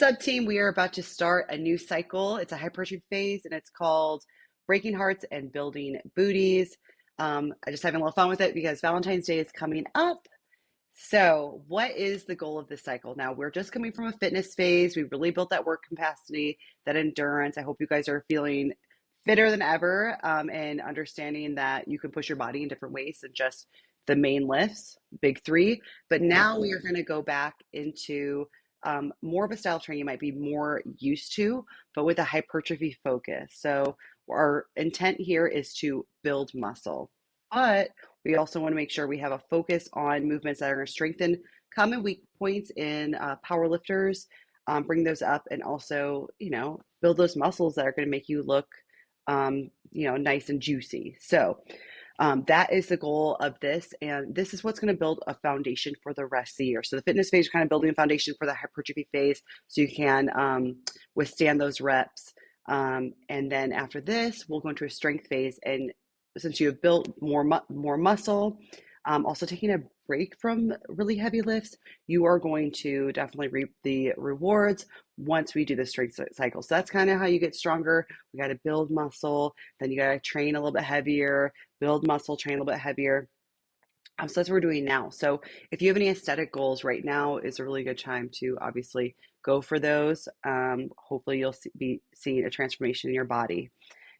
What's up, team? We are about to start a new cycle. It's a hypertrophy phase, and it's called Breaking Hearts and Building Booties. I just having a little fun with it because Valentine's Day is coming up. So, what is the goal of this cycle? Now, we're just coming from a fitness phase. We really built that work capacity, that endurance. I hope you guys are feeling fitter than ever, and understanding that you can push your body in different ways than just the main lifts, big three. But now we are going to go back into more of a style of training you might be more used to, but with a hypertrophy focus. So, our intent here is to build muscle. But we also want to make sure we have a focus on movements that are going to strengthen common weak points in power lifters, bring those up, and also, build those muscles that are going to make you look, nice and juicy. So that is the goal of this. And this is what's going to build a foundation for the rest of the year. So the fitness phase, you're kind of building a foundation for the hypertrophy phase so you can withstand those reps. And then after this, we'll go into a strength phase. And since you have built more muscle, also taking a break from really heavy lifts, you are going to definitely reap the rewards once we do the strength cycle. So that's kind of how you get stronger. We got to build muscle, then you got to train a little bit heavier, build muscle, train a little bit heavier. So that's what we're doing now. So if you have any aesthetic goals right now is a really good time to obviously go for those. Hopefully you'll be seeing a transformation in your body.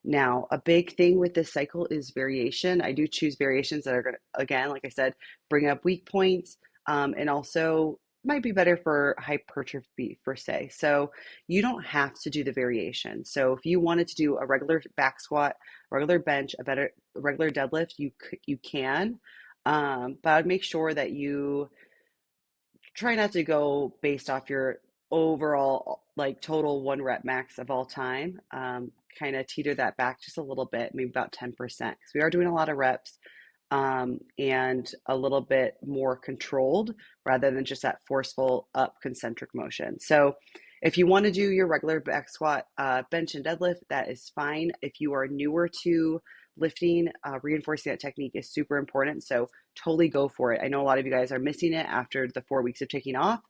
Now, a big thing with this cycle is variation. I do choose variations that are going to, again, like I said, bring up weak points, and also might be better for hypertrophy per se. So you don't have to do the variation. So if you wanted to do a regular back squat, regular bench, a regular deadlift, you can. But I'd make sure that you try not to go based off your overall like total one rep max of all time. Kind of teeter that back just a little bit, maybe about 10%, because we are doing a lot of reps, and a little bit more controlled rather than just that forceful up concentric motion. So if you want to do your regular back squat, bench and deadlift, that is fine. If you are newer to lifting, reinforcing that technique is super important. So totally go for it. I know a lot of you guys are missing it after the 4 weeks of taking off,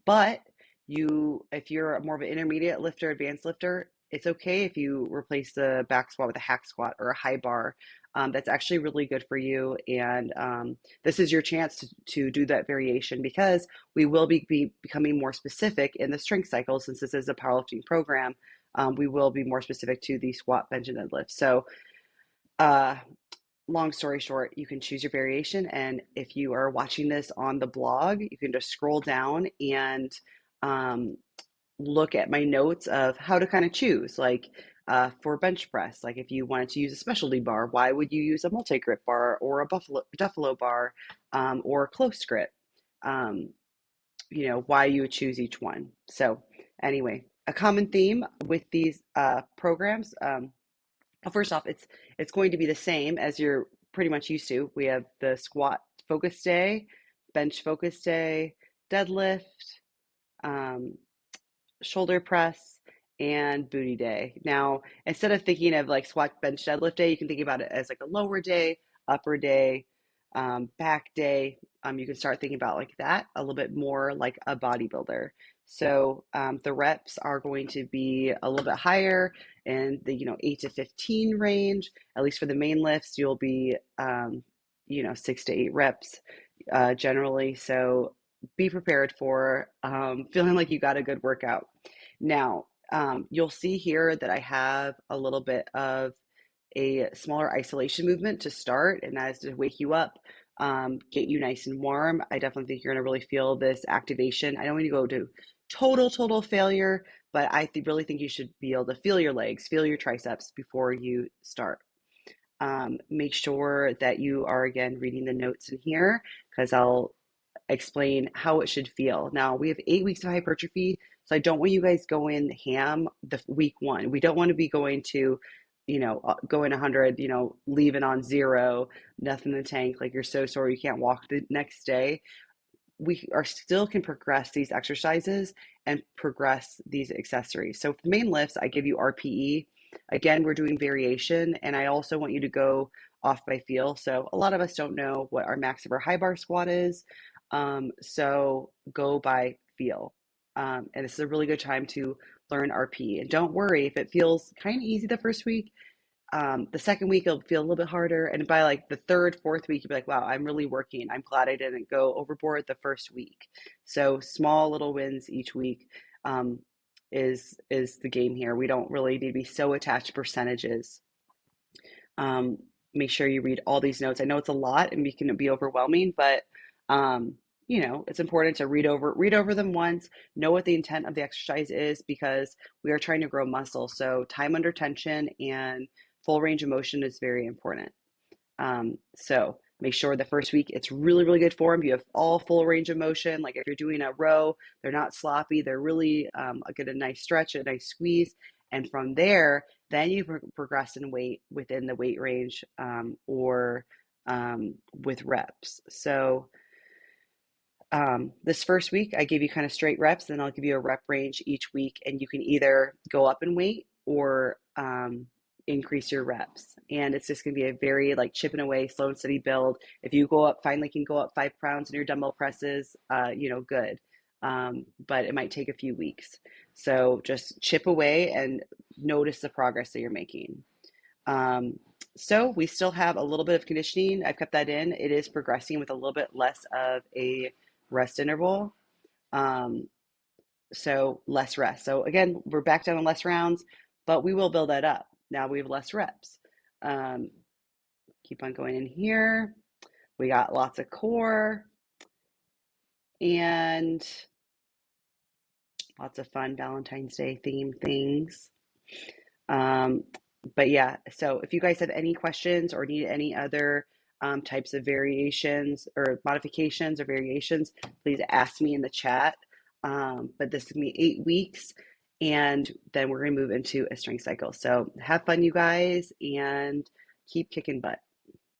but if you're more of an intermediate lifter, advanced lifter, it's okay if you replace the back squat with a hack squat or a high bar. That's actually really good for you. And this is your chance to do that variation, because we will be becoming more specific in the strength cycle. Since this is a powerlifting program, we will be more specific to the squat, bench, and deadlift. So long story short, you can choose your variation. And if you are watching this on the blog, you can just scroll down and look at my notes of how to kind of choose, like for bench press. Like if you wanted to use a specialty bar, why would you use a multi-grip bar or a Buffalo bar, or a close grip? Why you would choose each one. So anyway, a common theme with these programs. Well, first off, it's going to be the same as you're pretty much used to. We have the squat focus day, bench focus day, deadlift, shoulder press, and booty day. Now, instead of thinking of like squat, bench, deadlift day, you can think about it as like a lower day, upper day, back day. You can start thinking about like that a little bit more like a bodybuilder. So the reps are going to be a little bit higher in the 8 to 15 range. At least for the main lifts, you'll be 6 to 8 reps generally. So be prepared for feeling like you got a good workout. Now, you'll see here that I have a little bit of a smaller isolation movement to start, and that is to wake you up, get you nice and warm. I definitely think you're going to really feel this activation. I don't want you to go to total failure, but I really think you should be able to feel your legs, feel your triceps before you start. Make sure that you are, again, reading the notes in here, because I'll explain how it should feel. Now, we have 8 weeks of hypertrophy, so I don't want you guys going ham the week one. We don't want to be going to, going 100, leaving on 0, nothing in the tank, like you're so sore you can't walk the next day. We are still can progress these exercises and progress these accessories. So for the main lifts, I give you RPE. Again, we're doing variation, and I also want you to go off by feel. So a lot of us don't know what our max of our high bar squat is. So go by feel. And this is a really good time to learn RP. And don't worry if it feels kind of easy the first week. The second week it'll feel a little bit harder, and by like the third, fourth week, you'll be like, wow, I'm really working. I'm glad I didn't go overboard the first week. So small little wins each week um, is the game here. We don't really need to be so attached to percentages. Um, Make sure you read all these notes. I know it's a lot and it can be overwhelming, but um, it's important to read over them once, know what the intent of the exercise is because we are trying to grow muscle. So time under tension and full range of motion is very important. So make sure the first week it's really, really good form. You have all full range of motion. Like if you're doing a row, they're not sloppy. They're really get a nice stretch, a nice squeeze. And from there, then you progress in weight within the weight range or with reps. So this first week, I give you kind of straight reps, then I'll give you a rep range each week, and you can either go up in weight or increase your reps. And it's just going to be a very like chipping away, slow and steady build. If you go up, finally can go up 5 pounds in your dumbbell presses, good. But it might take a few weeks. So just chip away and notice the progress that you're making. So we still have a little bit of conditioning. I've kept that in. It is progressing with a little bit less of a rest interval. So less rest. So again, we're back down to less rounds, but we will build that up. Now we have less reps. Keep on going in here. We got lots of core and lots of fun Valentine's Day themed things. But yeah, so if you guys have any questions or need any other types of variations or modifications or variations, please ask me in the chat. But this is going to be 8 weeks, and then we're going to move into a strength cycle. So have fun, you guys, and keep kicking butt.